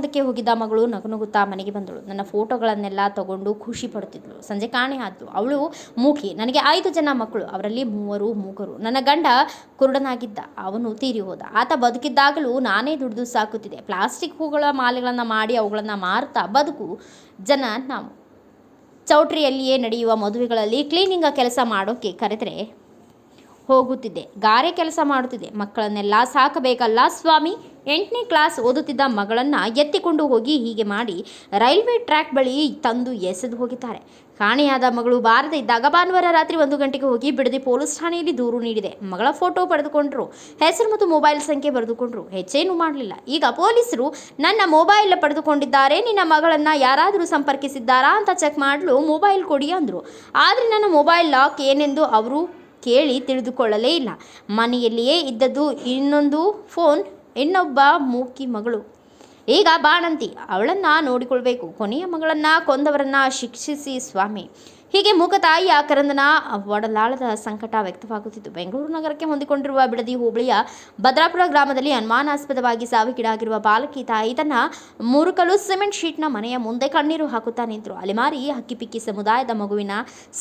ಕ್ರೀಡಾಕೂಟಕ್ಕೆ ಹೋಗಿದ್ದ ಮಗಳು ನಗುನಗುತ್ತಾ ಮನೆಗೆ ಬಂದಳು. ನನ್ನ ಫೋಟೋಗಳನ್ನೆಲ್ಲ ತಗೊಂಡು ಖುಷಿ ಪಡುತ್ತಿದ್ಳು. ಸಂಜೆ ಕಾಣೆ ಆದ್ಲು. ಅವಳು ಮೂಕಿ. ನನಗೆ 5 ಜನ ಮಕ್ಕಳು, ಅವರಲ್ಲಿ 3 ಮೂಗರು. ನನ್ನ ಗಂಡ ಕುರುಡನಾಗಿದ್ದ, ಅವನು ತೀರಿ ಹೋದ. ಆತ ಬದುಕಿದ್ದಾಗಲೂ ನಾನೇ ದುಡಿದು ಸಾಕುತ್ತಿದ್ದೆ. ಪ್ಲಾಸ್ಟಿಕ್ ಹೂಗಳ ಮಾಲೆಗಳನ್ನು ಮಾಡಿ ಅವುಗಳನ್ನು ಮಾರುತ್ತಾ ಬದುಕು ಜನ ನಾವು. ಚೌಟ್ರಿಯಲ್ಲಿಯೇ ನಡೆಯುವ ಮದುವೆಗಳಲ್ಲಿ ಕ್ಲೀನಿಂಗ್ ಕೆಲಸ ಮಾಡೋಕ್ಕೆ ಕರೆದರೆ ಹೋಗುತ್ತಿದ್ದೆ. ಗಾರೆ ಕೆಲಸ ಮಾಡುತ್ತಿದ್ದೆ. ಮಕ್ಕಳನ್ನೆಲ್ಲ ಸಾಕಬೇಕಲ್ಲ ಸ್ವಾಮಿ. 8ನೇ ಕ್ಲಾಸ್ ಓದುತ್ತಿದ್ದ ಮಗಳನ್ನು ಎತ್ತಿಕೊಂಡು ಹೋಗಿ ಹೀಗೆ ಮಾಡಿ ರೈಲ್ವೆ ಟ್ರ್ಯಾಕ್ ಬಳಿ ತಂದು ಎಸೆದು ಹೋಗಿದ್ದಾರೆ. ಕಾಣೆಯಾದ ಮಗಳು ಬಾರದೆ ಇದ್ದಾಗ ಭಾನುವಾರ ರಾತ್ರಿ 1 ಗಂಟೆಗೆ ಹೋಗಿ ಬಿಡದಿ ಪೊಲೀಸ್ ಠಾಣೆಯಲ್ಲಿ ದೂರು ನೀಡಿದೆ. ಮಗಳ ಫೋಟೋ ಪಡೆದುಕೊಂಡ್ರು, ಹೆಸರು ಮತ್ತು ಮೊಬೈಲ್ ಸಂಖ್ಯೆ ಬರೆದುಕೊಂಡ್ರು. ಹೆಚ್ಚೇನೂ ಮಾಡಲಿಲ್ಲ. ಈಗ ಪೊಲೀಸರು ನನ್ನ ಮೊಬೈಲ್ ಪಡೆದುಕೊಂಡಿದ್ದಾರೆ, ನಿನ್ನ ಮಗಳನ್ನು ಯಾರಾದರೂ ಸಂಪರ್ಕಿಸಿದ್ದಾರಾ ಅಂತ ಚೆಕ್ ಮಾಡಲು ಮೊಬೈಲ್ ಕೊಡಿ ಅಂದರು. ಆದರೆ ನನ್ನ ಮೊಬೈಲ್ ಲಾಕ್ ಏನೆಂದು ಅವರು ಕೇಳಿ ತಿಳಿದುಕೊಳ್ಳಲೇ ಇಲ್ಲ. ಮನೆಯಲ್ಲಿಯೇ ಇದ್ದದ್ದು ಇನ್ನೊಂದು ಫೋನ್. ಇನ್ನೊಬ್ಬ ಮೂಕಿ ಮಗಳು, ಈಗ ಬಾಣಂತಿ, ಅವಳನ್ನು ನೋಡಿಕೊಳ್ಬೇಕು. ಕೊನೆಯ ಮಗಳನ್ನು ಕೊಂದವರನ್ನು ಶಿಕ್ಷಿಸಿ ಸ್ವಾಮಿ. ಹೀಗೆ ಮೂಕ ತಾಯಿಯ ಕರಂದನ ಒಡಲಾಳದ ಸಂಕಟ ವ್ಯಕ್ತವಾಗುತ್ತಿತ್ತು. ಬೆಂಗಳೂರು ನಗರಕ್ಕೆ ಹೊಂದಿಕೊಂಡಿರುವ ಬಿಡದಿ ಹೋಬಳಿಯ ಭದ್ರಾಪುರ ಗ್ರಾಮದಲ್ಲಿ ಅನುಮಾನಾಸ್ಪದವಾಗಿ ಸಾವಿಗೀಡಾಗಿರುವ ಬಾಲಕಿ ತಾಯಿ ತನ್ನ ಮುರುಕಲು ಸಿಮೆಂಟ್ ಶೀಟ್ನ ಮನೆಯ ಮುಂದೆ ಕಣ್ಣೀರು ಹಾಕುತ್ತಾ ನಿಂತರು. ಅಲೆಮಾರಿ ಹಕ್ಕಿಪಿಕ್ಕಿ ಸಮುದಾಯದ ಮಗುವಿನ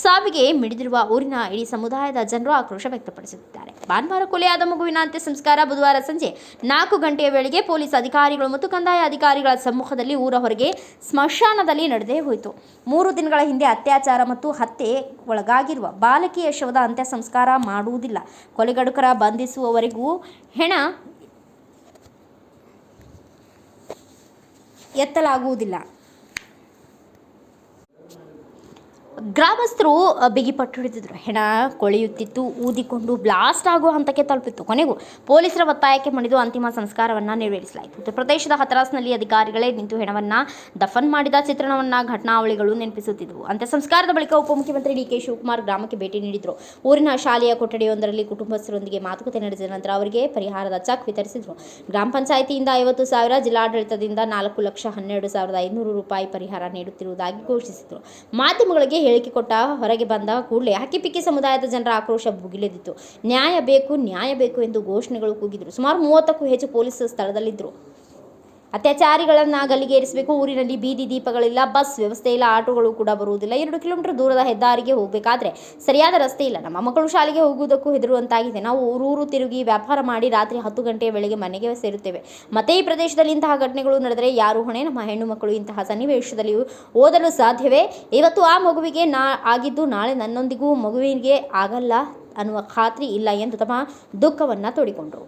ಸಾವಿಗೆ ಮಿಡಿದಿರುವ ಊರಿನ ಇಡೀ ಸಮುದಾಯದ ಜನರು ಆಕ್ರೋಶ ವ್ಯಕ್ತಪಡಿಸುತ್ತಿದ್ದಾರೆ. ಭಾನುವಾರ ಕೊಲೆಯಾದ ಮಗುವಿನ ಅಂತ್ಯ ಸಂಸ್ಕಾರ ಬುಧವಾರ ಸಂಜೆ 4 ಗಂಟೆಯ ವೇಳೆಗೆ ಪೊಲೀಸ್ ಅಧಿಕಾರಿಗಳು ಮತ್ತು ಕಂದಾಯ ಅಧಿಕಾರಿಗಳ ಸಮ್ಮುಖದಲ್ಲಿ ಊರ ಹೊರಗೆ ಸ್ಮಶಾನದಲ್ಲಿ ನಡೆದೇ ಹೋಯಿತು. 3 ದಿನಗಳ ಹಿಂದೆ ಅತ್ಯಾಚಾರ ಮತ್ತು ಹತ್ಯೆ ಒಳಗಾಗಿರುವ ಬಾಲಕಿಯ ಶವದ ಅಂತ್ಯ ಸಂಸ್ಕಾರ ಮಾಡುವುದಿಲ್ಲ. ಕೊಲೆಗಡುಕರ ಬಂಧಿಸುವವರೆಗೂ ಹೆಣ ಎತ್ತಲಾಗುವುದಿಲ್ಲ. ಗ್ರಾಮಸ್ಥರು ಬಿಗಿಪಟ್ಟು ಹಿಡಿದಿದ್ರು. ಹೆಣ ಕೊಳೆಯುತ್ತಿತ್ತು, ಊದಿಕೊಂಡು ಬ್ಲಾಸ್ಟ್ ಆಗುವ ಹಂತಕ್ಕೆ ತಲುಪಿತ್ತು. ಕೊನೆಗೂ ಪೊಲೀಸರ ಒತ್ತಾಯಕ್ಕೆ ಮಣಿದು ಅಂತಿಮ ಸಂಸ್ಕಾರವನ್ನು ನೆರವೇರಿಸಲಾಯಿತು. ಉತ್ತರ ಪ್ರದೇಶದ ಹಥರಾಸ್ನಲ್ಲಿ ಅಧಿಕಾರಿಗಳೇ ನಿಂತು ಹೆಣವನ್ನು ದಫನ್ ಮಾಡಿದ ಚಿತ್ರಣವನ್ನು ಘಟನಾವಳಿಗಳು ನೆನಪಿಸುತ್ತಿದ್ದವು. ಅಂತ್ಯ ಸಂಸ್ಕಾರದ ಬಳಿಕ ಉಪಮುಖ್ಯಮಂತ್ರಿ ಡಿ.ಕೆ. ಶಿವಕುಮಾರ್ ಗ್ರಾಮಕ್ಕೆ ಭೇಟಿ ನೀಡಿದರು. ಊರಿನ ಶಾಲೆಯ ಕೊಠಡಿಯೊಂದರಲ್ಲಿ ಕುಟುಂಬಸ್ಥರೊಂದಿಗೆ ಮಾತುಕತೆ ನಡೆಸಿದ ನಂತರ ಅವರಿಗೆ ಪರಿಹಾರದ ಚೆಕ್ ವಿತರಿಸಿದರು. ಗ್ರಾಮ ಪಂಚಾಯಿತಿಯಿಂದ 50,000, ಜಿಲ್ಲಾಡಳಿತದಿಂದ 4,12,500 ರೂಪಾಯಿ ಪರಿಹಾರ ನೀಡುತ್ತಿರುವುದಾಗಿ ಘೋಷಿಸಿದರು. ಮಾಧ್ಯಮಗಳಿಗೆ ಹೇಳಿಕೆ ಕೊಟ್ಟ ಹೊರಗೆ ಬಂದ ಕೂಡಲೇ ಹಕ್ಕಿಪಿಕ್ಕಿ ಸಮುದಾಯದ ಜನರ ಆಕ್ರೋಶ ಭುಗಿಲೆದ್ದಿತು. ನ್ಯಾಯ ಬೇಕು, ನ್ಯಾಯ ಬೇಕು ಎಂದು ಘೋಷಣೆಗಳು ಕೂಗಿದರು. ಸುಮಾರು 30ಕ್ಕೂ ಹೆಚ್ಚು ಪೊಲೀಸ್ ಸ್ಥಳದಲ್ಲಿದ್ದರು. ಅತ್ಯಾಚಾರಿಗಳನ್ನು ಗಲ್ಲಿಗೇರಿಸಬೇಕು. ಊರಿನಲ್ಲಿ ಬೀದಿ ದೀಪಗಳಿಲ್ಲ, ಬಸ್ ವ್ಯವಸ್ಥೆ ಇಲ್ಲ, ಆಟೋಗಳು ಕೂಡ ಬರುವುದಿಲ್ಲ. 2 ಕಿಲೋಮೀಟರ್ ದೂರದ ಹೆದ್ದಾರಿಗೆ ಹೋಗಬೇಕಾದ್ರೆ ಸರಿಯಾದ ರಸ್ತೆ ಇಲ್ಲ. ನಮ್ಮ ಮಕ್ಕಳು ಶಾಲೆಗೆ ಹೋಗುವುದಕ್ಕೂ ಹೆದರುವಂತಾಗಿದೆ. ನಾವು ಊರೂರು ತಿರುಗಿ ವ್ಯಾಪಾರ ಮಾಡಿ ರಾತ್ರಿ 10 ಗಂಟೆಯ ವೇಳೆಗೆ ಮನೆಗೆ ಸೇರುತ್ತೇವೆ. ಮತ್ತೆ ಈ ಪ್ರದೇಶದಲ್ಲಿ ಇಂತಹ ಘಟನೆಗಳು ನಡೆದರೆ ಯಾರು ಹೊಣೆ? ನಮ್ಮ ಹೆಣ್ಣು ಮಕ್ಕಳು ಇಂತಹ ಸನ್ನಿವೇಶದಲ್ಲಿ ಓದಲು ಸಾಧ್ಯವೇ? ಇವತ್ತು ಆ ಮಗುವಿಗೆ ಆಗಿದ್ದು ನಾಳೆ ನನ್ನೊಂದಿಗೂ ಮಗುವಿಗೆ ಆಗಲ್ಲ ಅನ್ನುವ ಖಾತ್ರಿ ಇಲ್ಲ ಎಂದು ತಮ್ಮ ದುಃಖವನ್ನು ತೋಡಿಕೊಂಡರು.